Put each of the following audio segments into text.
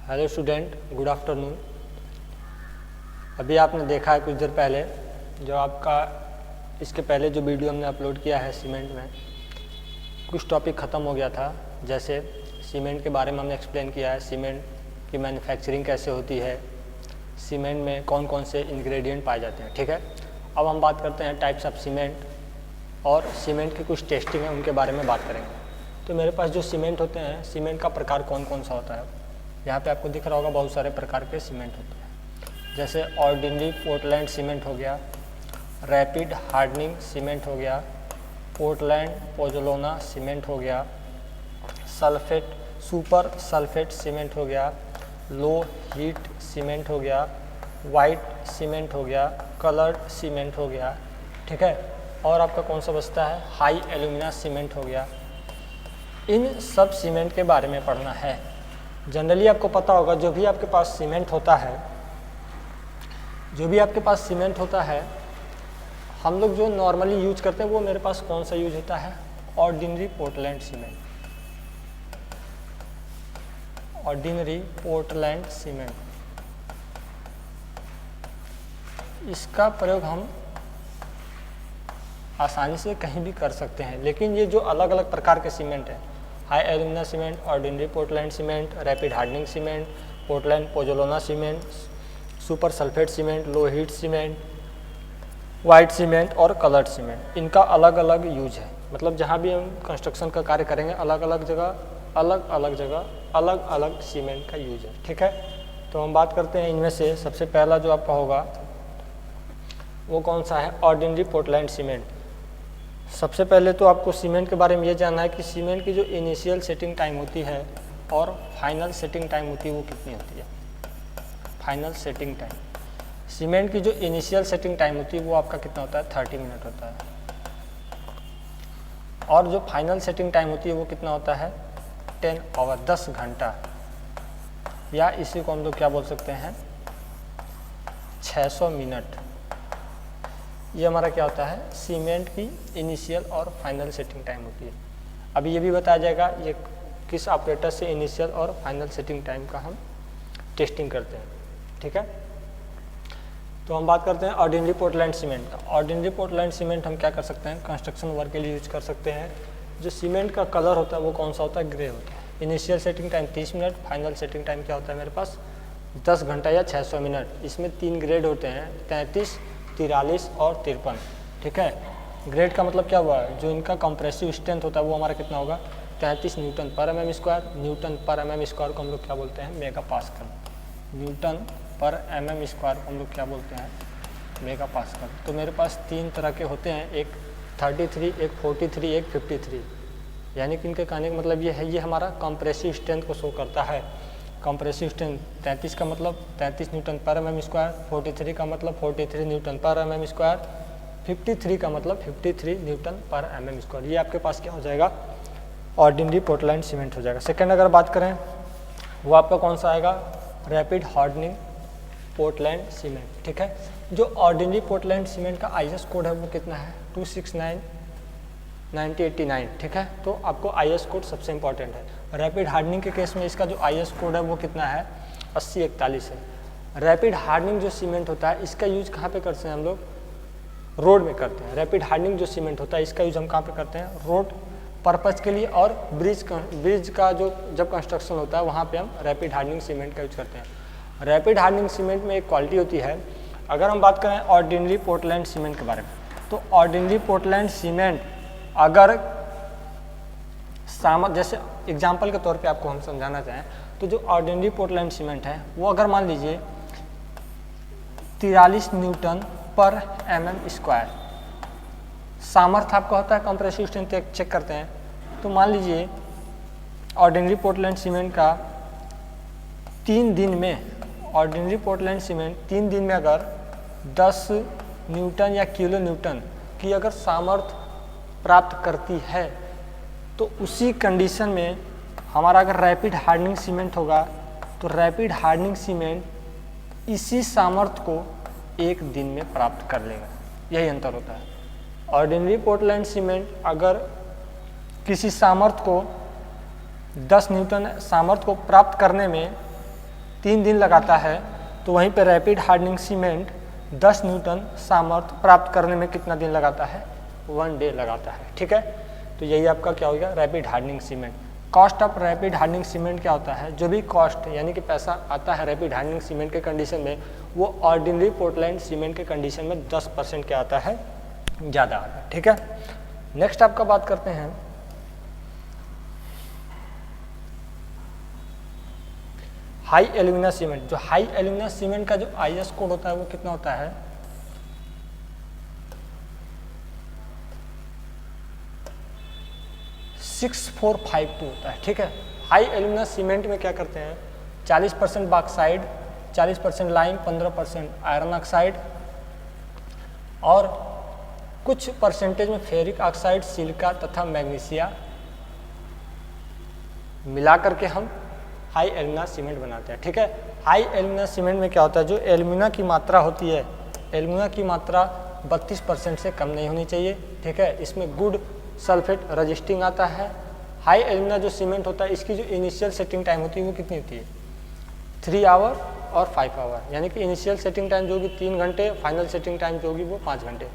Hello student, good afternoon. अभी आपने देखा है कुछ देर पहले जो आपका इसके पहले जो वीडियो हमने अपलोड किया है सीमेंट में, कुछ टॉपिक ख़त्म हो गया था। जैसे सीमेंट के बारे में हमने एक्सप्लेन किया है, सीमेंट की मैन्युफैक्चरिंग कैसे होती है, सीमेंट में कौन कौन से इंग्रेडिएंट पाए जाते हैं। ठीक है, अब हम बात करते हैं टाइप्स ऑफ सीमेंट और सीमेंट की कुछ टेस्टिंग है उनके बारे में बात करेंगे। तो मेरे पास जो सीमेंट होते हैं, सीमेंट का प्रकार कौन कौन सा होता है, यहाँ पे आपको दिख रहा होगा बहुत सारे प्रकार के सीमेंट होते हैं। जैसे ऑर्डिनरी पोर्टलैंड सीमेंट हो गया, रैपिड हार्डनिंग सीमेंट हो गया, पोर्टलैंड पोजोलाना सीमेंट हो गया, सल्फेट सुपर सल्फेट सीमेंट हो गया, लो हीट सीमेंट हो गया, वाइट सीमेंट हो गया, कलर्ड सीमेंट हो गया। ठीक है, और आपका कौन सा बचता है, हाई एल्यूमिना सीमेंट हो गया। इन सब सीमेंट के बारे में पढ़ना है। जनरली आपको पता होगा जो भी आपके पास सीमेंट होता है, हम लोग जो नॉर्मली यूज करते हैं वो मेरे पास कौन सा यूज होता है, ordinary Portland cement. Ordinary Portland cement, इसका प्रयोग हम आसानी से कहीं भी कर सकते हैं। लेकिन ये जो अलग अलग प्रकार के सीमेंट हैं, high alumina cement, ordinary Portland cement, rapid hardening cement, Portland pozzolana cement, super sulphate cement, low heat cement, white cement और कलर्ड सीमेंट, इनका अलग अलग यूज है। मतलब जहाँ भी हम कंस्ट्रक्शन का कार्य करेंगे अलग अलग जगह अलग अलग सीमेंट का यूज है। ठीक है, तो हम बात करते हैं इनमें से। सबसे पहला जो आपका होगा वो कौन सा है, ऑर्डिनरी पोर्टलैंड सीमेंट। सबसे पहले तो आपको सीमेंट के बारे में ये जानना है कि सीमेंट की जो इनिशियल सेटिंग टाइम होती है और फाइनल सेटिंग टाइम होती है वो कितनी होती है। फाइनल सेटिंग टाइम, सीमेंट की जो इनिशियल सेटिंग टाइम होती है वो आपका कितना होता है, 30 मिनट होता है। और जो फाइनल सेटिंग टाइम होती है वो कितना होता है, 10 आवर, 10 घंटा, या इसी को हम लोग क्या बोल सकते हैं, 600 मिनट। ये हमारा क्या होता है, सीमेंट की इनिशियल और फाइनल सेटिंग टाइम होती है। अभी ये भी बताया जाएगा ये किस ऑपरेटर से इनिशियल और फाइनल सेटिंग टाइम का हम टेस्टिंग करते हैं। ठीक है, तो हम बात करते हैं ऑर्डिनरी पोर्टलैंड सीमेंट का। ऑर्डिनरी पोर्टलैंड सीमेंट हम क्या कर सकते हैं, कंस्ट्रक्शन वर्क के लिए यूज कर सकते हैं। जो सीमेंट का कलर होता है वो कौन सा होता है, ग्रे होता है। Initial setting time 30 minute, final setting time क्या होता है मेरे पास, 10 घंटा या 600 मिनट। इसमें 3 ग्रेड होते हैं, 33, 43 और 53। ठीक है, ग्रेड का मतलब क्या हुआ, जो इनका कंप्रेसिव स्ट्रेंथ होता है वो हमारा कितना होगा, 33 न्यूटन पर mm स्क्वायर। न्यूटन पर mm स्क्वायर को हम लोग क्या बोलते हैं, मेगा पास्कल। न्यूटन पर mm स्क्वायर को हम लोग क्या बोलते हैं, मेगा पास्कल। तो मेरे पास 3 तरह के होते हैं, एक 33, एक 43, एक 53। यानी कि इनके कहने का मतलब ये है, ये हमारा कंप्रेसिव स्ट्रेंथ को शो करता है। कंप्रेसिव स्ट्रेंथ 33 का मतलब 33 न्यूटन पर mm स्क्वायर, 43 का मतलब 43 न्यूटन पर mm स्क्वायर, 53 का मतलब 53 न्यूटन पर mm स्क्वायर। ये आपके पास क्या हो जाएगा, ऑर्डिनरी पोर्टलैंड सीमेंट हो जाएगा। सेकेंड अगर बात करें वो आपका कौन सा आएगा, रैपिड हार्डनिंग पोर्टलैंड सीमेंट। ठीक है, जो ऑर्डिनरी पोर्टलैंड सीमेंट का IS कोड है वो कितना है, 269-9089। ठीक है, तो आपको IS कोड सबसे इंपॉर्टेंट है। रैपिड हार्डनिंग के केस में इसका जो IS कोड है वो कितना है, 8041 है। रैपिड हार्डनिंग जो सीमेंट होता है इसका यूज कहाँ पे करते हैं हम लोग, रोड में करते हैं। रैपिड हार्डनिंग जो सीमेंट होता है इसका यूज हम कहाँ पे करते हैं, रोड पर्पज़ के लिए, और ब्रिज का जो जब कंस्ट्रक्शन होता है वहाँ पे हम रैपिड हार्डनिंग सीमेंट का यूज करते हैं। रैपिड हार्डनिंग सीमेंट में एक क्वालिटी होती है। अगर हम बात करें ऑर्डिनरी पोर्टलैंड सीमेंट के बारे में, तो ऑर्डिनरी पोर्टलैंड सीमेंट अगर जैसे एग्जाम्पल के तौर पे आपको हम समझाना चाहें तो जो ऑर्डिनरी पोर्टलैंड सीमेंट है वो अगर मान लीजिए 43 न्यूटन पर mm स्क्वायर सामर्थ्य आपका होता है, कंप्रेसिव स्ट्रेंथ चेक करते हैं, तो मान लीजिए ऑर्डिनरी पोर्टलैंड सीमेंट का 3 दिन में, ऑर्डिनरी पोर्टलैंड सीमेंट 3 दिन में अगर 10 न्यूटन या किलो न्यूटन की अगर सामर्थ्य प्राप्त करती है, तो उसी कंडीशन में हमारा अगर रैपिड हार्डनिंग सीमेंट होगा तो रैपिड हार्डनिंग सीमेंट इसी सामर्थ्य को 1 दिन में प्राप्त कर लेगा। यही अंतर होता है। ऑर्डिनरी पोर्टलैंड सीमेंट अगर किसी सामर्थ्य को 10 न्यूटन सामर्थ्य को प्राप्त करने में 3 दिन लगाता है तो वहीं पे रैपिड हार्डनिंग सीमेंट 10 न्यूटन सामर्थ्य प्राप्त करने में कितना दिन लगाता है? 1 डे लगाता है। ठीक है, तो यही आपका क्या हो गया? Rapid hardening cement. Cost of rapid hardening cement क्या होता है? जो भी कॉस्ट यानी कि पैसा आता है रैपिड हार्डनिंग सीमेंट के कंडीशन में, वो ऑर्डिनरी पोर्टलैंड सीमेंट के कंडीशन में 10% क्या आता है? ज़्यादा आता है। ठीक है, नेक्स्ट आपका बात करते हैं हाई एल्यूमिना सीमेंट। जो हाई एल्यूमिना सीमेंट का जो IS कोड होता है वो कितना होता है? 6452 होता है। ठीक है, हाई एल्यूमिना सीमेंट में क्या करते हैं? 40% बॉक्साइड, 40% लाइम, 15% आयरन ऑक्साइड और कुछ परसेंटेज में फेरिक ऑक्साइड, सिलिका तथा मैग्नीशिया मिला करके हम हाई एल्यूमिना सीमेंट बनाते हैं। ठीक है, हाई एल्यूमिना सीमेंट में क्या होता है? जो एल्यूमिना की मात्रा होती है, एल्यूमिना की मात्रा 32% से कम नहीं होनी चाहिए। ठीक है, इसमें गुड सल्फेट रजिस्टिंग आता है। हाई एल्यूमिना जो सीमेंट होता है इसकी जो इनिशियल सेटिंग टाइम होती है वो कितनी होती है? 3 आवर और 5 आवर, यानी कि इनिशियल सेटिंग टाइम जो होगी 3 घंटे, फाइनल सेटिंग टाइम जो होगी वो 5 घंटे।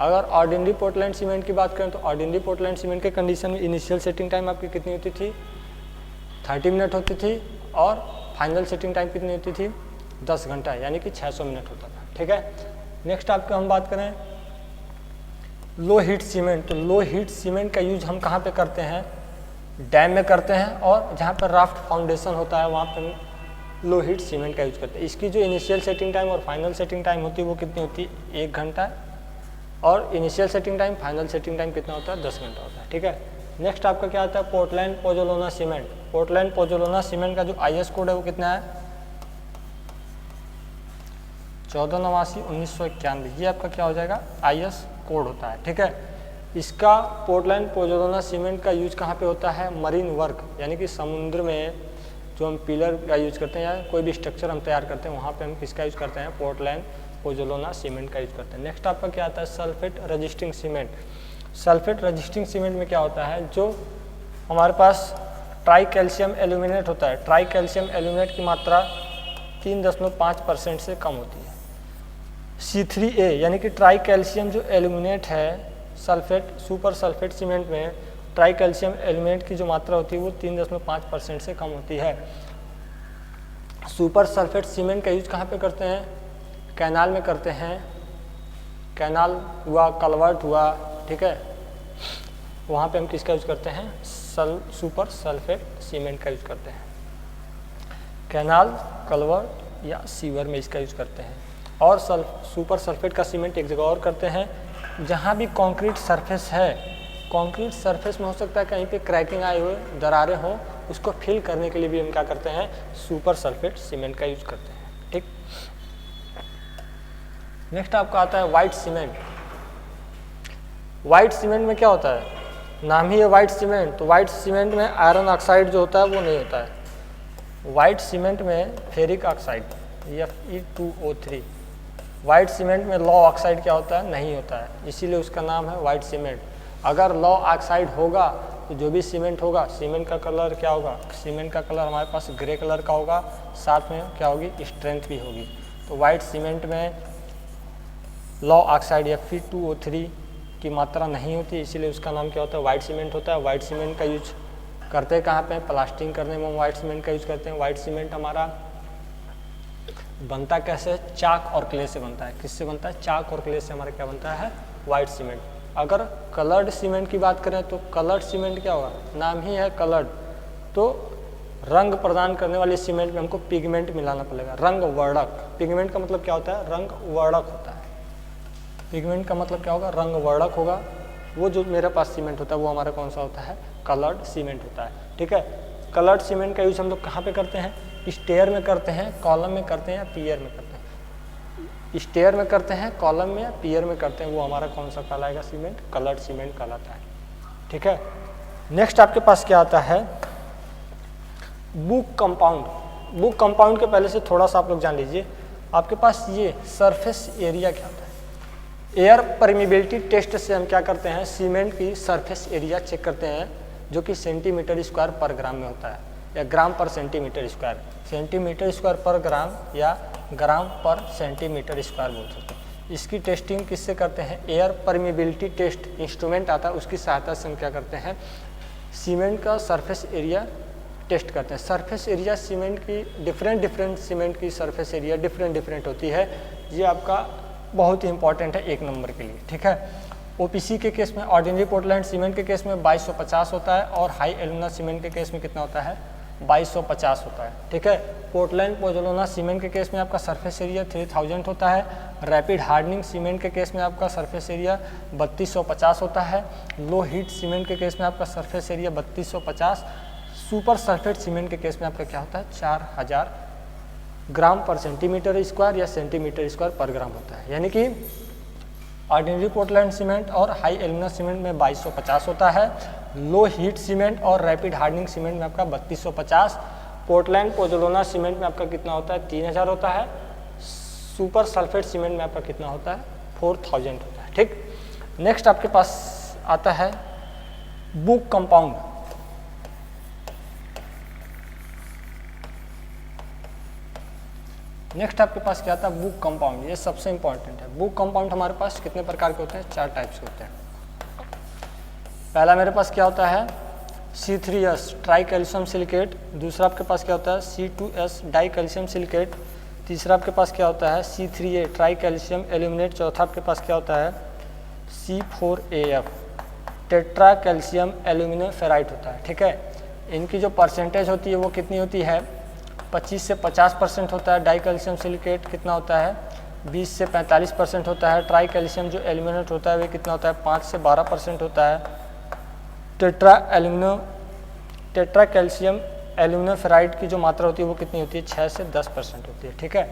अगर ऑर्डिनरी पोर्टलैंड सीमेंट की बात करें तो ऑर्डिनरी पोर्टलैंड सीमेंट के कंडीशन में इनिशियल सेटिंग टाइम आपकी कितनी होती थी? 30 मिनट होती थी और फाइनल सेटिंग टाइम कितनी होती थी? 10 घंटा, यानी कि 600 मिनट होता था। ठीक है, नेक्स्ट आपको हम बात करें लो हीट सीमेंट। तो लो हीट सीमेंट का यूज हम कहाँ पे करते हैं? डैम में करते हैं, और जहाँ पर राफ्ट फाउंडेशन होता है वहाँ पर हम लो हीट सीमेंट का यूज करते हैं। इसकी जो इनिशियल सेटिंग टाइम और फाइनल सेटिंग टाइम होती है वो कितनी होती है? 1 घंटा, और initial setting time, final setting time कितना होता है? 10 घंटा होता है। ठीक है, नेक्स्ट आपका क्या आता है? Portland pozzolana cement. Portland pozzolana cement का जो IS कोड है वो कितना है? 1489/1991। ये आपका क्या हो जाएगा? IS कोड होता है। ठीक है, इसका पोर्टलैंड पोजोलोना सीमेंट का यूज कहाँ पे होता है? मरीन वर्क, यानी कि समुद्र में जो हम पिलर का यूज करते हैं या कोई भी स्ट्रक्चर हम तैयार करते हैं वहाँ पे हम किसका यूज करते हैं? पोर्टलैंड पोजोलोना सीमेंट का यूज करते हैं। नेक्स्ट आपका क्या आता है? Sulphate resisting cement. Sulphate resisting cement में क्या होता है? जो हमारे पास ट्राई कैल्शियम एल्यूमिनेट होता है, ट्राई कैल्शियम एल्यूमिनेट की मात्रा 3.5% से कम होती है। C3A यानी कि ट्राई कैल्शियम जो एल्यूमिनेट है सल्फेट, सुपर सल्फेट सीमेंट में ट्राई कैल्शियम एल्यूमिनेट की जो मात्रा होती है वो 3.5% से कम होती है। सुपर सल्फेट सीमेंट का यूज कहाँ पे करते हैं? कैनाल में करते हैं, कैनाल हुआ, कलवर्ट हुआ। ठीक है, वहाँ पे हम किसका यूज करते हैं? सुपर सल्फेट सीमेंट का यूज करते हैं। कैनाल, कलवर्ट या सीवर में इसका यूज करते हैं। और सुपर सल्फेट का सीमेंट एक जगह और करते हैं, जहाँ भी कंक्रीट सरफेस है, कंक्रीट सरफेस में हो सकता है कहीं पे क्रैकिंग आए हुए, दरारें हों, उसको फिल करने के लिए भी हम क्या करते हैं? सुपर सल्फेट सीमेंट का यूज करते हैं। ठीक, नेक्स्ट आपका आता है वाइट सीमेंट। वाइट सीमेंट में क्या होता है? नाम ही है वाइट सीमेंट, तो वाइट सीमेंट में आयरन ऑक्साइड जो होता है वो नहीं होता है। वाइट सीमेंट में ferric oxide Fe2O3, white cement में लॉ ऑक्साइड क्या होता है? नहीं होता है, इसीलिए उसका नाम है वाइट सीमेंट। अगर लॉ ऑक्साइड होगा तो जो भी सीमेंट होगा, सीमेंट का कलर क्या होगा? सीमेंट का कलर हमारे पास ग्रे कलर का होगा, साथ में क्या होगी? स्ट्रेंथ भी होगी। तो वाइट सीमेंट में लॉ ऑक्साइड या Fe2O3 की मात्रा नहीं होती, इसीलिए उसका नाम क्या होता है? वाइट सीमेंट होता है। वाइट सीमेंट का यूज करते हैं कहाँ पे? प्लास्टिंग करने में हम वाइट सीमेंट का यूज करते हैं। वाइट सीमेंट हमारा बनता कैसे? चाक और क्ले से बनता है। किससे बनता है? चाक और क्ले से हमारा क्या बनता है? White cement. अगर कलर्ड सीमेंट की बात करें तो कलर्ड सीमेंट क्या होगा? नाम ही है कलर्ड, तो रंग प्रदान करने वाले सीमेंट में हमको पिगमेंट मिलाना पड़ेगा, रंग वर्णक। पिगमेंट का मतलब क्या होता है? रंग वर्णक होता है। पिगमेंट का मतलब क्या होगा? रंग वर्णक होगा। वो जो मेरे पास सीमेंट होता है वो हमारा कौन सा होता है? कलर्ड सीमेंट होता है। ठीक है, कलर्ड सीमेंट का यूज हम लोग कहाँ पे करते हैं? स्टेयर में करते हैं, कॉलम में करते हैं या पियर में करते हैं? स्टेयर में करते हैं, कॉलम में या पियर में करते हैं, वो हमारा कौन सा कहलाएगा? सीमेंट कलर्ड सीमेंट कहलाता है। ठीक है, नेक्स्ट आपके पास क्या आता है? Book compound. बुक कंपाउंड के पहले से थोड़ा सा आप लोग जान लीजिए, आपके पास ये सरफेस एरिया क्या होता है? एयर परमिबिलिटी टेस्ट से हम क्या करते हैं? सीमेंट की सरफेस एरिया चेक करते हैं, जो कि सेंटीमीटर स्क्वायर पर ग्राम में होता है। या ग्राम पर सेंटीमीटर स्क्वायर, सेंटीमीटर स्क्वायर पर ग्राम या ग्राम पर सेंटीमीटर स्क्वायर बोल सकते हैं। इसकी टेस्टिंग किससे करते हैं? एयर परमिबिलिटी टेस्ट इंस्ट्रूमेंट आता है, उसकी सहायता से हम क्या करते हैं, सीमेंट का सरफेस एरिया टेस्ट करते हैं। सरफेस एरिया सीमेंट की डिफरेंट सीमेंट की सरफेस एरिया डिफरेंट होती है। ये आपका बहुत ही इंपॉर्टेंट है 1 नंबर के लिए, ठीक है। ओपीसी के केस में, ऑर्डिनरी पोर्टलैंड सीमेंट के केस में 2250 होता है और हाई एल्यूमिना सीमेंट के केस में कितना होता है? 2250 होता है, ठीक है। पोर्टलैंड पोजोलाना सीमेंट के केस में आपका सरफेस एरिया 3000 होता है। रैपिड हार्डनिंग सीमेंट के केस में आपका सरफेस एरिया 3250 होता है। लो हीट सीमेंट के केस में आपका surface area 3250। Super sulphate cement के केस में आपका क्या होता है? 4000 ग्राम पर सेंटीमीटर स्क्वायर या सेंटीमीटर स्क्वायर पर ग्राम होता है। यानी कि ऑर्डिनरी पोर्टलैंड सीमेंट और हाई एल्यूमिना सीमेंट में 2250 होता है। लो हीट सीमेंट और रैपिड हार्डनिंग सीमेंट में आपका 3250। पोर्टलैंड पोजोलाना सीमेंट में आपका कितना होता है? 3000 होता है। सुपर सल्फेट सीमेंट में आपका कितना होता है? 4000 होता है, ठीक। नेक्स्ट आपके पास आता है बुक कंपाउंड। नेक्स्ट आपके पास क्या आता है? Book compound. ये सबसे इंपॉर्टेंट है। बुक कंपाउंड हमारे पास कितने प्रकार के होते हैं? 4 टाइप्स के होते हैं। पहला मेरे पास क्या होता है? C3S try calcium silicate. दूसरा आपके पास क्या होता है? C2S die calcium silicate. तीसरा आपके पास क्या होता है? C3A try calcium aluminate. चौथा आपके पास क्या होता है? C4AF tetra calcium aluminium ferrite होता है, ठीक है। इनकी जो परसेंटेज होती है वो कितनी होती है? 25 से 50% होता है। डाई कैल्शियम सिलिकेट कितना होता है? 20 से 45% होता है। ट्राई कैल्शियम जो एल्यूमिनेट होता है वो कितना होता है? 5 से 12% होता है। टेट्रा कैल्शियम एल्यूमिनियम फेराइड की जो मात्रा होती है वो कितनी होती है? 6 से 10% होती है, ठीक है।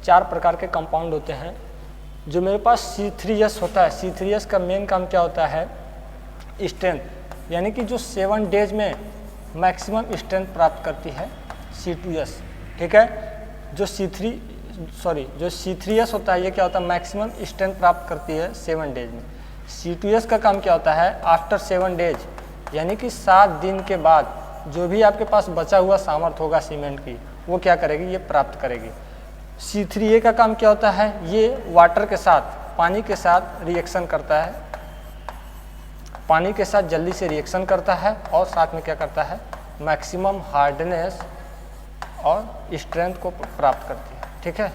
4 प्रकार के कंपाउंड होते हैं। जो मेरे पास C3S होता है, C3S का मेन काम क्या होता है? स्ट्रेंथ, यानी कि जो 7 डेज में मैक्सिमम स्ट्रेंथ प्राप्त करती है C2S, ठीक है। जो C3S होता है ये क्या होता है? मैक्सिमम स्ट्रेंथ प्राप्त करती है 7 डेज में। C2S का काम क्या होता है? आफ्टर 7 डेज, यानी कि 7 दिन के बाद जो भी आपके पास बचा हुआ सामर्थ्य होगा सीमेंट की, वो क्या करेगी? ये प्राप्त करेगी। C3A का काम क्या होता है? ये वाटर के साथ, पानी के साथ रिएक्शन करता है, पानी के साथ जल्दी से रिएक्शन करता है और साथ में क्या करता है? मैक्सिमम हार्डनेस और स्ट्रेंथ को प्राप्त करती है, ठीक है।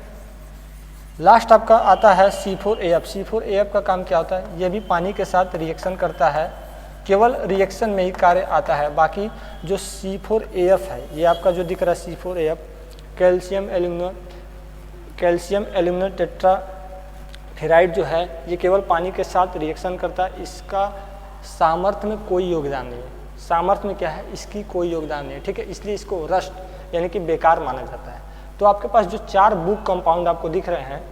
लास्ट आपका आता है C4AF। C4AF का काम क्या होता है? ये भी पानी के साथ रिएक्शन करता है, केवल रिएक्शन में ही कार्य आता है। बाकी जो C4AF है, ये आपका जो दिख रहा है C4AF calcium aluminate tetra ferrite जो है, ये केवल पानी के साथ रिएक्शन करता है। इसका सामर्थ्य में कोई योगदान नहीं है। सामर्थ्य में क्या है? इसकी कोई योगदान नहीं है, ठीक है। इसलिए इसको रस्ट यानी कि बेकार माना जाता है। तो आपके पास जो 4 बुक कंपाउंड आपको दिख रहे हैं,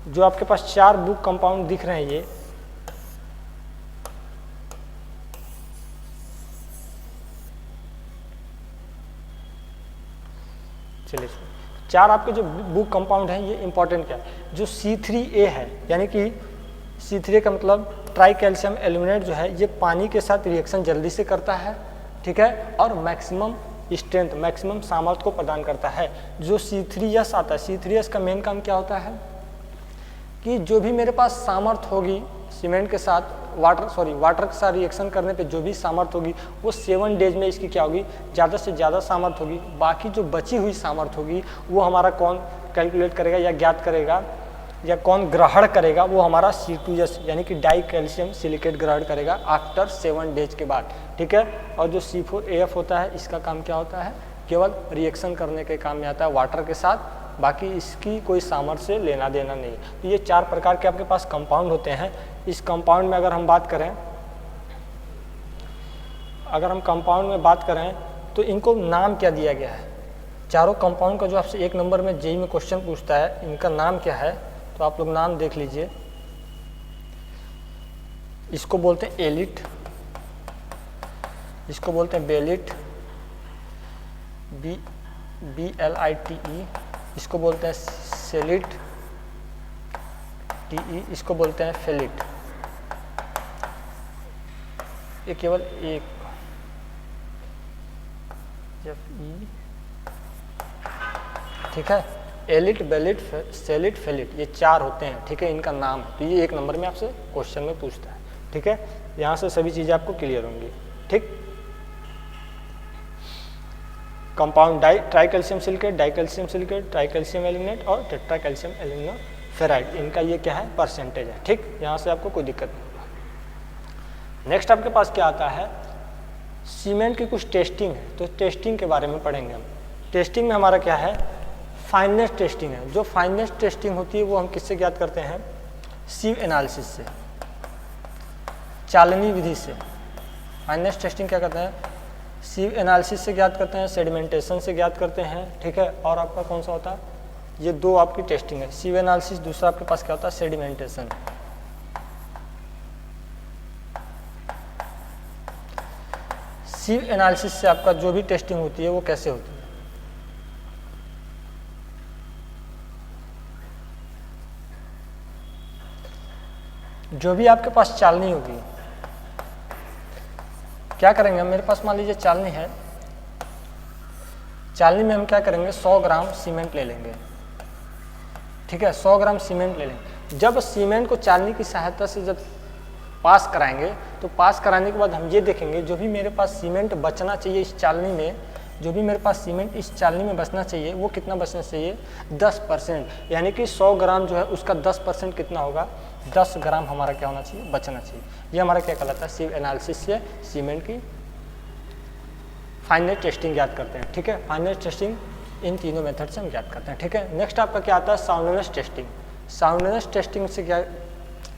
जो आपके पास 4 बुक कंपाउंड दिख रहे हैं, ये चलिए 4 आपके जो बुक कंपाउंड हैं ये इंपॉर्टेंट क्या है? जो C3A है, यानी कि C3A का मतलब ट्राई कैल्शियम एल्यूमिनेट जो है, ये पानी के साथ रिएक्शन जल्दी से करता है, ठीक है, और मैक्सिमम स्ट्रेंथ, मैक्सिमम सामर्थ्य को प्रदान करता है। जो C3S आता है, C3S का मेन काम क्या होता है? कि जो भी मेरे पास सामर्थ्य होगी सीमेंट के साथ वाटर के साथ रिएक्शन करने पे जो भी सामर्थ्य होगी वो 7 डेज में इसकी क्या होगी? ज़्यादा से ज़्यादा सामर्थ्य होगी। बाकी जो बची हुई सामर्थ्य होगी वो हमारा कौन कैलकुलेट करेगा या ज्ञात करेगा या कौन ग्रहण करेगा? वो हमारा C2S यानी कि डाई कैल्शियम सिलिकेट ग्रहण करेगा आफ्टर 7 डेज के बाद, ठीक है। और जो C4AF होता है, इसका काम क्या होता है? केवल रिएक्शन करने के काम में आता है वाटर के साथ, बाकी इसकी कोई सामर्थ्य से लेना देना नहीं। तो ये 4 प्रकार के आपके पास कंपाउंड होते हैं। इस कंपाउंड में अगर हम बात करें तो इनको नाम क्या दिया गया है? चारों कंपाउंड का जो आपसे 1 नंबर में जेईई में क्वेश्चन पूछता है, इनका नाम क्या है? तो आप लोग नाम देख लीजिए। इसको बोलते हैं एलिट, इसको बोलते हैं बेलिट, BLITE, इसको बोलते हैं सेलिट, TE, इसको बोलते हैं फेलिट। ये केवल एक FE, ठीक है। एलिट, बेलिट, सेलिट, फेलिट, ये 4 होते हैं, ठीक है, इनका नाम है। तो ये 1 नंबर में आपसे क्वेश्चन में पूछता है, ठीक है। यहाँ से सभी चीज़ें आपको क्लियर होंगी, ठीक। Compound try calcium silicate, die calcium silicate, try calcium eliminate और टेट्रा कैल्शियम एलिमिनोफेराइड, इनका ये क्या है, परसेंटेज है, ठीक। यहाँ से आपको कोई दिक्कत नहीं होगा। नेक्स्ट आपके पास क्या आता है, सीमेंट की कुछ टेस्टिंग है, तो टेस्टिंग के बारे में पढ़ेंगे हम। टेस्टिंग में हमारा क्या है, फाइननेस टेस्टिंग है। जो फाइननेस टेस्टिंग होती है वो हम किससे ज्ञात करते हैं, सीव एनालिसिस से, चालनी विधि से। फाइननेस टेस्टिंग क्या करते हैं, सीव एनालिसिस से ज्ञात करते हैं, सेडिमेंटेशन से ज्ञात करते हैं, ठीक है। और आपका कौन सा होता है, ये 2 आपकी टेस्टिंग है, सीव एनालिसिस, दूसरा आपके पास क्या होता है, सेडिमेंटेशन। सीव एनालिसिस से आपका जो भी टेस्टिंग होती है वो कैसे होती है, जो भी आपके पास चालनी होगी, क्या करेंगे हम, मेरे पास मान लीजिए चालनी है, चालनी में हम क्या करेंगे, 100 ग्राम सीमेंट ले लेंगे, ठीक है, 100 ग्राम सीमेंट ले लेंगे। जब सीमेंट को चालनी की सहायता से जब पास कराएंगे, तो पास कराने के बाद हम ये देखेंगे जो भी मेरे पास सीमेंट बचना चाहिए इस चालनी में, जो भी मेरे पास सीमेंट इस चालनी में बचना चाहिए वो कितना बचना चाहिए, 10%, यानी कि 100 ग्राम जो है उसका 10% कितना होगा, 10 ग्राम हमारा क्या होना चाहिए, बचना चाहिए। ये हमारा क्या कहलाता है, सीव एनालिसिस से सीमेंट की फाइननेस टेस्टिंग याद करते हैं, ठीक है। फाइननेस टेस्टिंग इन तीनों मेथड से हम याद करते हैं, ठीक है। नेक्स्ट आपका क्या आता है, साउंडनेस टेस्टिंग। साउंडनेस टेस्टिंग से क्या,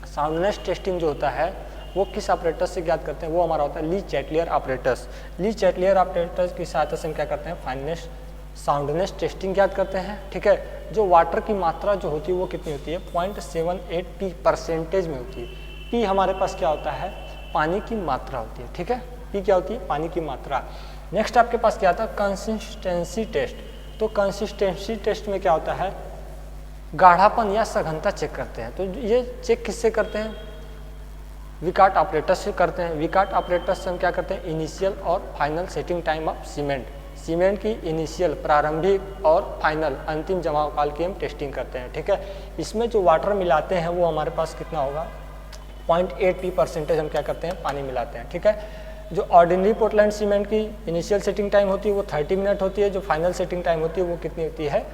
साउंडनेस टेस्टिंग जो होता है वो किस ऑपरेटर से ज्ञात करते हैं, वो हमारा होता है ली चैटलियर ऑपरेटर्स। ली चैटलियर ऑपरेटर्स की सहायता से हम क्या करते हैं, फाइननेस साउंडनेस टेस्टिंग ज्ञात करते हैं, ठीक है। जो वाटर की मात्रा जो होती है वो कितनी होती है, 0.78 P परसेंटेज में होती है। P हमारे पास क्या होता है, पानी की मात्रा होती है, ठीक है। P क्या होती है, पानी की मात्रा। नेक्स्ट आपके पास क्या आता है, कंसिस्टेंसी टेस्ट। तो कंसिस्टेंसी टेस्ट में क्या होता है, गाढ़ापन या सघनता चेक करते हैं। तो ये चेक किससे करते हैं, विकाट ऑपरेटर से करते हैं। विकाट ऑपरेटर से हम क्या करते हैं, इनिशियल और final setting time of cement, cement की इनिशियल प्रारंभिक और फाइनल अंतिम जमाव काल की हम टेस्टिंग करते हैं, ठीक है। इसमें जो वाटर मिलाते हैं वो हमारे पास कितना होगा, 0.8 P परसेंटेज हम क्या करते हैं, पानी मिलाते हैं, ठीक है। जो ऑर्डिनरी पोर्टलैंड सीमेंट की इनिशियल सेटिंग टाइम होती है वो 30 मिनट होती है, जो फाइनल सेटिंग टाइम होती है वो कितनी होती है,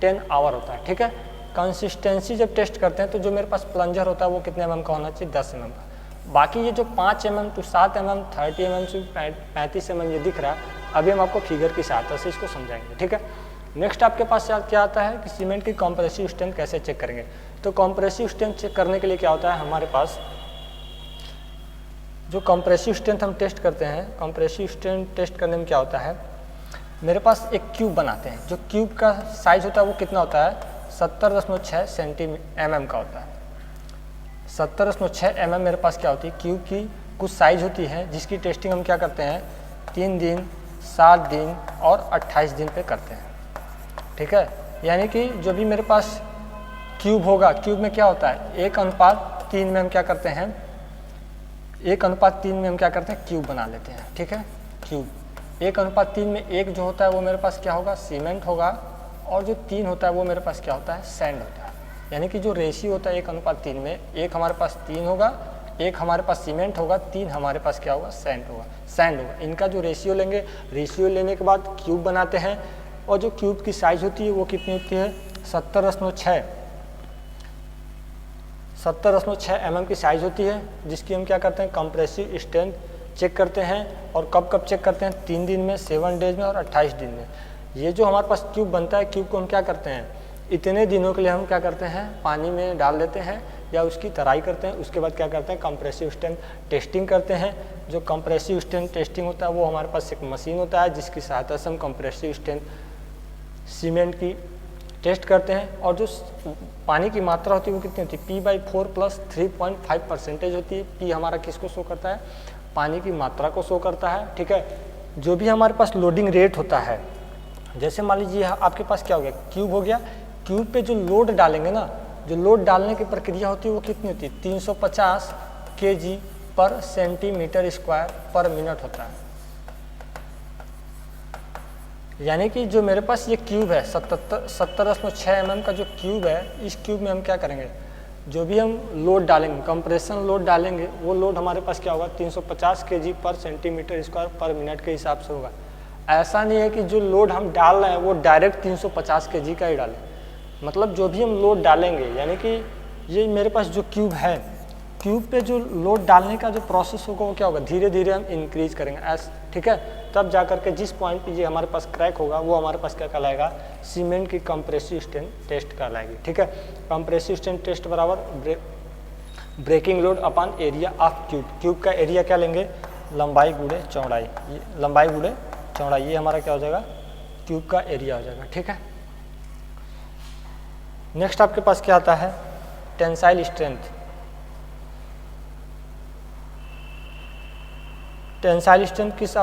10 आवर होता है, ठीक है। कंसिस्टेंसी जब टेस्ट करते हैं तो जो मेरे पास प्लंजर होता है वो कितने mm का होना चाहिए, 10 mm का। बाकी ये जो 5 mm to 7 mm 30 mm से 35 mm ये दिख रहा है, अभी हम आपको फिगर की सहायता से इसको समझाएंगे, ठीक है। नेक्स्ट आपके पास क्या आता है कि सीमेंट की कॉम्प्रेसिव स्ट्रेंथ कैसे चेक करेंगे। तो कॉम्प्रेसिव स्ट्रेंथ चेक करने के लिए क्या होता है, हमारे पास जो कॉम्प्रेसिव स्ट्रेंथ हम टेस्ट करते हैं, कॉम्प्रेसिव स्ट्रेंथ टेस्ट करने में क्या होता है, मेरे पास एक क्यूब बनाते हैं। जो क्यूब का साइज होता है वो कितना होता है, 70.6 सेंटीमीटर का होता है। 70.6 mm मेरे पास क्या होती है, क्यूब की कुछ साइज होती है जिसकी टेस्टिंग हम क्या करते हैं, 3 दिन, 7 दिन और 28 दिन पे करते हैं, ठीक है। यानी कि जो भी मेरे पास क्यूब होगा, क्यूब में क्या होता है, 1:3 में हम क्या करते हैं, 1:3 में हम क्या करते हैं, क्यूब बना लेते हैं, ठीक है। क्यूब 1:3 में 1 जो होता है वो मेरे पास क्या होगा, सीमेंट होगा, और जो 3 होता है वो मेरे पास क्या होता है, सैंड होता है। यानी कि जो रेशियो होता है 1:3 में, 1 हमारे पास 3 होगा, 1 हमारे पास सीमेंट होगा, 3 हमारे पास क्या होगा, सैंड होगा। इनका जो रेशियो लेंगे, रेशियो लेने के बाद क्यूब बनाते हैं, और जो क्यूब की साइज होती है वो कितनी होती है, 70.6 mm की साइज होती है, जिसकी हम क्या करते हैं, कंप्रेसिव स्ट्रेंथ चेक करते हैं। और कब कब चेक करते हैं, 3 दिन में, 7 डेज में और 28 दिन में। ये जो हमारे पास क्यूब बनता है, क्यूब को हम क्या करते हैं, इतने दिनों के लिए हम क्या करते हैं, पानी में डाल देते हैं या उसकी तराई करते हैं। उसके बाद क्या करते हैं, कंप्रेसिव स्ट्रेंथ टेस्टिंग करते हैं। जो कंप्रेसिव स्ट्रेंथ टेस्टिंग होता है वो हमारे पास एक मशीन होता है जिसकी सहायता से हम कंप्रेसिव स्ट्रेंथ सीमेंट की टेस्ट करते हैं। और जो पानी की मात्रा होती है वो कितनी होती है, P/4 + 3.5% होती है। P हमारा किसको शो करता है, पानी की मात्रा को शो करता है, ठीक है। जो भी हमारे पास लोडिंग रेट होता है, जैसे मान लीजिए आपके पास क्या हो गया, क्यूब हो गया, क्यूब पे जो लोड डालेंगे ना, जो लोड डालने की प्रक्रिया होती है वो कितनी होती है, 350 kg/cm² पर मिनट होता है। यानी कि जो मेरे पास ये क्यूब है 70.6 mm का जो क्यूब है, इस क्यूब में हम क्या करेंगे, जो भी हम लोड डालेंगे, कंप्रेशन लोड डालेंगे, वो लोड हमारे पास क्या होगा 350 kg पर सेंटीमीटर स्क्वायर पर मिनट के हिसाब से होगा। ऐसा नहीं है कि जो लोड हम डाल रहे हैं वो डायरेक्ट 350 kg का ही डालें, मतलब जो भी हम लोड डालेंगे, यानी कि ये मेरे पास जो क्यूब है, क्यूब पे जो लोड डालने का जो प्रोसेस होगा वो क्या होगा, धीरे धीरे हम इंक्रीज करेंगे ऐसा, ठीक है। तब जा करके जिस पॉइंट पे ये हमारे पास क्रैक होगा वो हमारे पास क्या कहलाएगा, सीमेंट की कंप्रेसिव स्ट्रेंथ टेस्ट कहलाएगी, ठीक है। कंप्रेसिव स्ट्रेंथ टेस्ट बराबर breaking load upon area of cube. Cube का एरिया क्या लेंगे, लंबाई गुणे चौड़ाई, लंबाई गुणे चौड़ाई, ये हमारा क्या हो जाएगा, क्यूब का एरिया हो जाएगा, ठीक है। नेक्स्ट आपके पास क्या आता है, टेंसाइल स्ट्रेंथ। टेंसाइल स्ट्रेंथ किस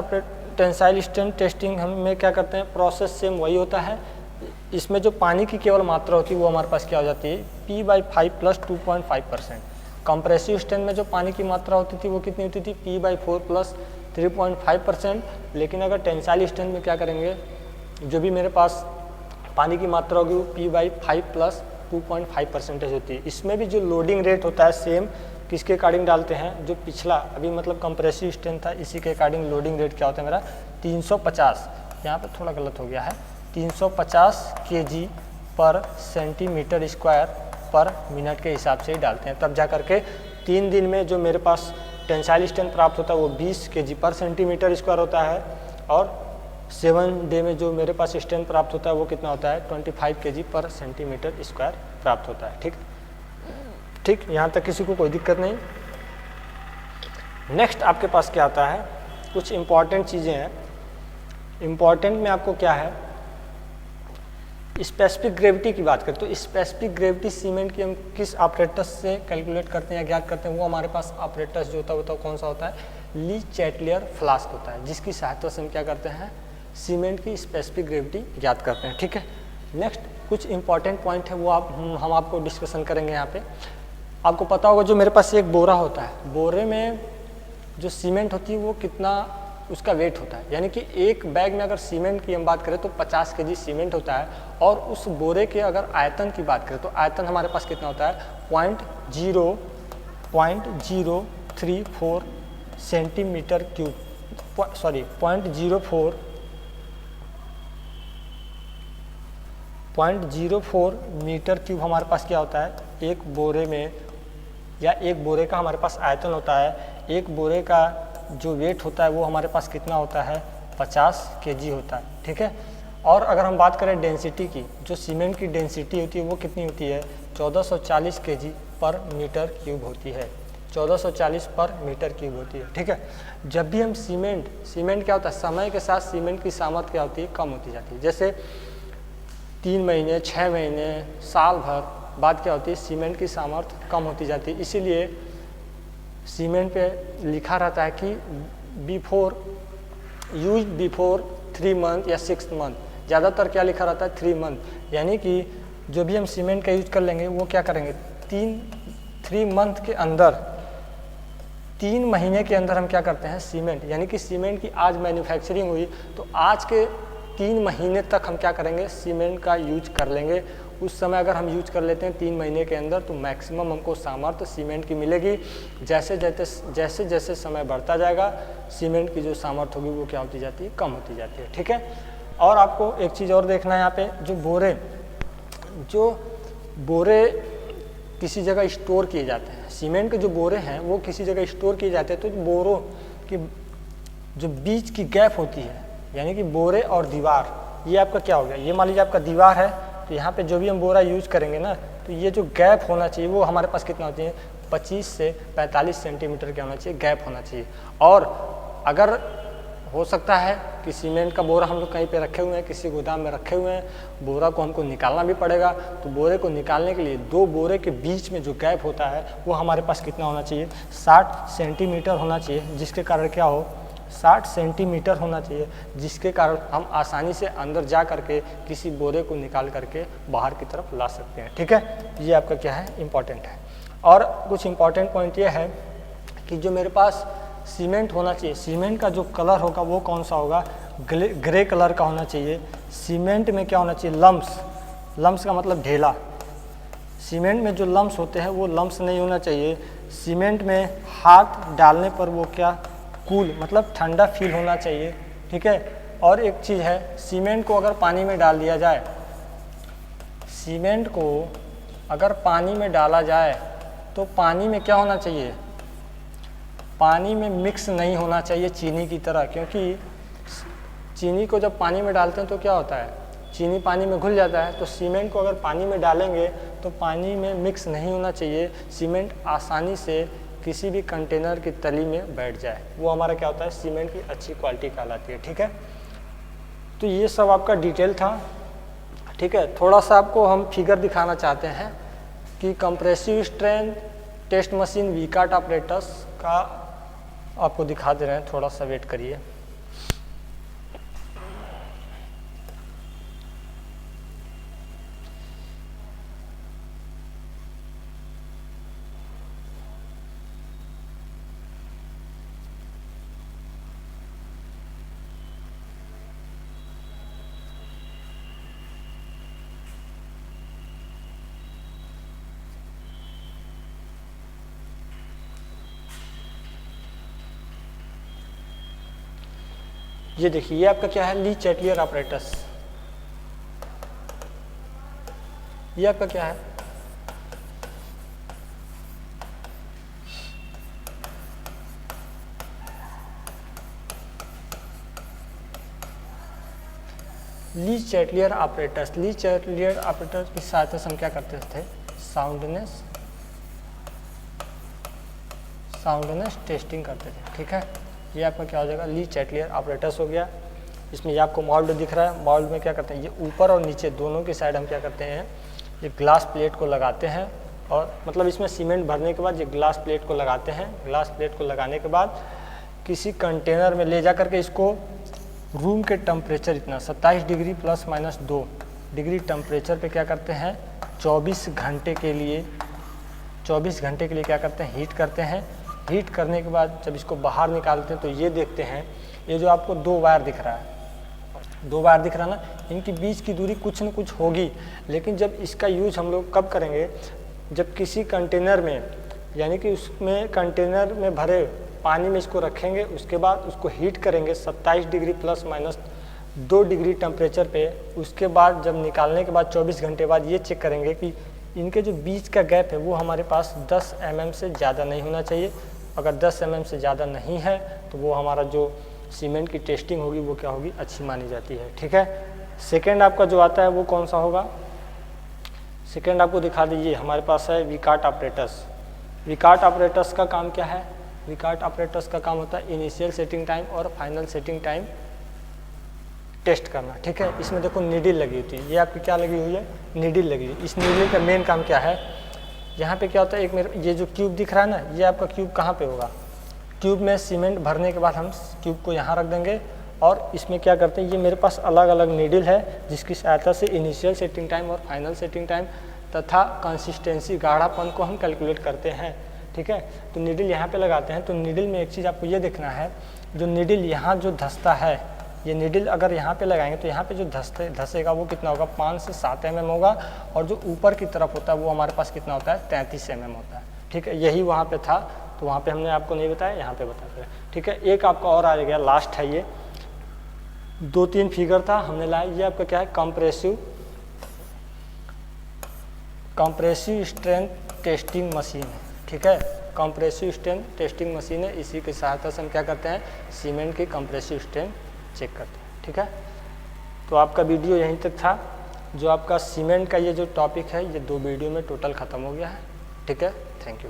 टेंसाइल स्ट्रेंथ टेस्टिंग हम में क्या करते हैं, प्रोसेस सेम वही होता है। इसमें जो पानी की केवल मात्रा होती है वो हमारे पास क्या हो जाती है, P/5 + 2.5%। कंप्रेसिव स्ट्रेंथ में जो पानी की मात्रा होती थी वो कितनी होती थी, P/4 + 3.5%। लेकिन अगर टेंसाइल स्ट्रेंथ में क्या करेंगे, जो भी मेरे पास पानी की मात्रा होगी वो P/5 + 2.5% होती है। इसमें भी जो लोडिंग रेट होता है सेम किसके अकॉर्डिंग डालते हैं, जो पिछला अभी मतलब कंप्रेसिव स्ट्रेंथ था इसी के अकॉर्डिंग लोडिंग रेट क्या होता है मेरा 350, यहाँ पे थोड़ा गलत हो गया है, 350 kg पर सेंटीमीटर स्क्वायर पर मिनट के हिसाब से ही डालते हैं। तब जा करके 3 दिन में जो मेरे पास टेंसाइल स्ट्रेंथ प्राप्त होता है वो 20 kg पर सेंटीमीटर स्क्वायर होता है, और 7 डे में जो मेरे पास स्ट्रेंथ प्राप्त होता है वो कितना होता है, 25 kg पर सेंटीमीटर स्क्वायर प्राप्त होता है, ठीक, यहाँ तक किसी को कोई दिक्कत नहीं। नेक्स्ट आपके पास क्या आता है, कुछ इंपॉर्टेंट चीज़ें हैं। इंपॉर्टेंट में आपको क्या है, स्पेसिफिक ग्रेविटी की बात करें तो स्पेसिफिक ग्रेविटी सीमेंट की हम किस ऑपरेटस से कैलकुलेट करते हैं या ज्ञात करते हैं, वो हमारे पास ऑपरेटस जो होता है वो कौन सा होता है, ली चैटलियर फ्लास्क होता है, जिसकी सहायता से हम क्या करते हैं, सीमेंट की स्पेसिफिक ग्रेविटी ज्ञात करते हैं, ठीक है। नेक्स्ट कुछ इंपॉर्टेंट पॉइंट है वो हम आपको डिस्कशन करेंगे यहाँ पे। आपको पता होगा जो मेरे पास एक बोरा होता है, बोरे में जो सीमेंट होती है वो कितना उसका वेट होता है, यानी कि एक बैग में अगर सीमेंट की हम बात करें तो 50 kg सीमेंट होता है, और उस बोरे के अगर आयतन की बात करें तो आयतन हमारे पास कितना होता है, 0.034 centimetre cube, sorry 0.04 metre cube हमारे पास क्या होता है एक बोरे में, या एक बोरे का हमारे पास आयतन होता है। एक बोरे का जो वेट होता है वो हमारे पास कितना होता है, 50 kg होता है, ठीक है। और अगर हम बात करें डेंसिटी की, जो सीमेंट की डेंसिटी होती है वो कितनी होती है, 1440 kg पर मीटर क्यूब होती है, 1440 पर मीटर क्यूब होती है, ठीक है। जब भी हम सीमेंट क्या होता है, समय के साथ सीमेंट की सामर्थ्य क्या होती है, कम होती जाती है। जैसे 3 महीने, 6 महीने, साल भर बाद क्या होती है, सीमेंट की सामर्थ्य कम होती जाती है। इसीलिए सीमेंट पे लिखा रहता है कि बिफोर 3 मंथ या 6 मंथ, ज़्यादातर क्या लिखा रहता है 3 मंथ, यानी कि जो भी हम सीमेंट का यूज कर लेंगे वो क्या करेंगे 3 मंथ के अंदर, 3 महीने के अंदर हम क्या करते हैं सीमेंट, यानी कि सीमेंट की आज मैन्युफैक्चरिंग हुई तो आज के 3 महीने तक हम क्या करेंगे सीमेंट का यूज कर लेंगे। उस समय अगर हम यूज कर लेते हैं 3 महीने के अंदर तो मैक्सिमम हमको सामर्थ्य सीमेंट की मिलेगी। जैसे जैसे समय बढ़ता जाएगा सीमेंट की जो सामर्थ्य होगी वो क्या होती जाती है, कम होती जाती है, ठीक है। और आपको एक चीज़ और देखना है यहाँ पे, जो बोरे किसी जगह स्टोर किए जाते हैं, सीमेंट के जो बोरे हैं वो किसी जगह स्टोर किए जाते हैं, तो बोरों की जो बीच की गैप होती है, यानी कि बोरे और दीवार, ये आपका क्या हो गया, ये मान लीजिए आपका दीवार है, तो यहाँ पे जो भी हम बोरा यूज करेंगे ना, तो ये जो गैप होना चाहिए वो हमारे पास कितना होती है, 25 से 45 सेंटीमीटर का होना चाहिए, गैप होना चाहिए। और अगर हो सकता है कि सीमेंट का बोरा हम लोग कहीं पे रखे हुए हैं, किसी गोदाम में रखे हुए हैं, बोरा को हमको निकालना भी पड़ेगा, तो बोरे को निकालने के लिए 2 बोरे के बीच में जो गैप होता है वो हमारे पास कितना होना चाहिए, 60 सेंटीमीटर होना चाहिए, जिसके कारण क्या हो, 60 सेंटीमीटर होना चाहिए, जिसके कारण हम आसानी से अंदर जा करके किसी बोरे को निकाल करके बाहर की तरफ ला सकते हैं, ठीक है। ये आपका क्या है, इम्पॉर्टेंट है। और कुछ इम्पॉर्टेंट पॉइंट ये है कि जो मेरे पास सीमेंट होना चाहिए, सीमेंट का जो कलर होगा वो कौन सा होगा, ग्रे कलर का होना चाहिए। सीमेंट में क्या होना चाहिए, लम्स, लम्स का मतलब ढेला। सीमेंट में जो लम्स होते हैं वो लम्स नहीं होना चाहिए। सीमेंट में हाथ डालने पर वो क्या, कूल मतलब ठंडा फील होना चाहिए, ठीक है। और एक चीज़ है, सीमेंट को अगर पानी में डाल दिया जाए, सीमेंट को अगर पानी में डाला जाए तो पानी में क्या होना चाहिए, पानी में मिक्स नहीं होना चाहिए चीनी की तरह, क्योंकि चीनी को जब पानी में डालते हैं तो क्या होता है, चीनी पानी में घुल जाता है। तो सीमेंट को अगर पानी में डालेंगे तो पानी में मिक्स नहीं होना चाहिए, सीमेंट आसानी से किसी भी कंटेनर की तली में बैठ जाए, वो हमारा क्या होता है, सीमेंट की अच्छी क्वालिटी कहलाती है, ठीक है। तो ये सब आपका डिटेल था, ठीक है। थोड़ा सा आपको हम फिगर दिखाना चाहते हैं कि कंप्रेसिव स्ट्रेंथ टेस्ट मशीन वीकार्ट ऑपरेटर्स का आपको दिखा दे रहे हैं, थोड़ा सा वेट करिए। ये देखिए, ये आपका क्या है, ली चैटलियर ऑपरेटस। ये आपका क्या है, ली चैटलियर ऑपरेटस। ली चैटलियर ऑपरेटस की सहायता से हम क्या करते थे, साउंडनेस टेस्टिंग करते थे, ठीक है। ये आपका क्या हो जाएगा, ली चैटलियर ऑपरेटस हो गया। इसमें ये आपको मोल्ड दिख रहा है, मोल्ड में क्या करते हैं, ये ऊपर और नीचे दोनों की साइड हम क्या करते हैं, ये ग्लास प्लेट को लगाते हैं, और मतलब इसमें सीमेंट भरने के बाद ये ग्लास प्लेट को लगाते हैं। ग्लास प्लेट को लगाने के बाद किसी कंटेनर में ले जा करके इसको रूम के टेम्परेचर इतना 27 डिग्री ±2 डिग्री टेम्परेचर पे क्या करते हैं, 24 घंटे के लिए क्या करते हैं, हीट करते हैं। हीट करने के बाद जब इसको बाहर निकालते हैं तो ये देखते हैं, ये जो आपको 2 वायर दिख रहा है, 2 वायर दिख रहा है ना, इनके बीच की दूरी कुछ न कुछ होगी। लेकिन जब इसका यूज हम लोग कब करेंगे, जब किसी कंटेनर में, यानी कि उसमें कंटेनर में भरे पानी में इसको रखेंगे, उसके बाद उसको हीट करेंगे 27 डिग्री ±2 डिग्री टेम्परेचर पे। उसके बाद जब निकालने के बाद 24 घंटे बाद ये चेक करेंगे कि इनके जो बीच का गैप है वो हमारे पास 10 mm से ज़्यादा नहीं होना चाहिए। अगर 10 mm से ज़्यादा नहीं है तो वो हमारा जो सीमेंट की टेस्टिंग होगी वो क्या होगी, अच्छी मानी जाती है, ठीक है। सेकेंड आपका जो आता है वो कौन सा होगा, सेकेंड आपको दिखा दीजिए, हमारे पास है वीकार्ट ऑपरेटर्स। वीकार्ट ऑपरेटर्स का काम क्या है, वीकार्ट ऑपरेटर्स का काम होता है इनिशियल सेटिंग टाइम और फाइनल सेटिंग टाइम टेस्ट करना, ठीक है। इसमें देखो नीडल लगी होती है, ये आपकी क्या लगी हुई है, नीडल लगी हुई है। इस नीडल का मेन काम क्या है, यहाँ पे क्या होता है, एक मेरे ये जो क्यूब दिख रहा है ना, ये आपका क्यूब कहाँ पे होगा, क्यूब में सीमेंट भरने के बाद हम क्यूब को यहाँ रख देंगे, और इसमें क्या करते हैं, ये मेरे पास अलग अलग नीडल है जिसकी सहायता से इनिशियल सेटिंग टाइम और फाइनल सेटिंग टाइम तथा कंसिस्टेंसी, गाढ़ापन को हम कैलकुलेट करते हैं, ठीक है। तो नीडल यहाँ पे लगाते हैं। तो नीडल में एक चीज़ आपको ये देखना है, जो नीडल यहाँ जो धंसता है, ये नीडल अगर यहाँ पे लगाएंगे तो यहाँ पे जो धंसेगा वो कितना होगा, 5 से 7 mm होगा, और जो ऊपर की तरफ होता है वो हमारे पास कितना होता है, 33 mm होता है, ठीक है। यही वहाँ पे था, तो वहाँ पे हमने आपको नहीं बताया, यहाँ पे बता दिया, ठीक है। एक आपका और आ गया, लास्ट है, ये 2-3 फिगर था हमने लाया। ये आपका क्या है, कंप्रेसिव स्ट्रेंथ टेस्टिंग मशीन है, ठीक है। कंप्रेसिव स्ट्रेंथ टेस्टिंग मशीन है, इसी की सहायता से हम क्या करते हैं, सीमेंट की कंप्रेसिव स्ट्रेंथ चेक करते हैं, ठीक है। तो आपका वीडियो यहीं तक था। जो आपका सीमेंट का ये जो टॉपिक है, ये 2 वीडियो में टोटल ख़त्म हो गया है, ठीक है। Thank you.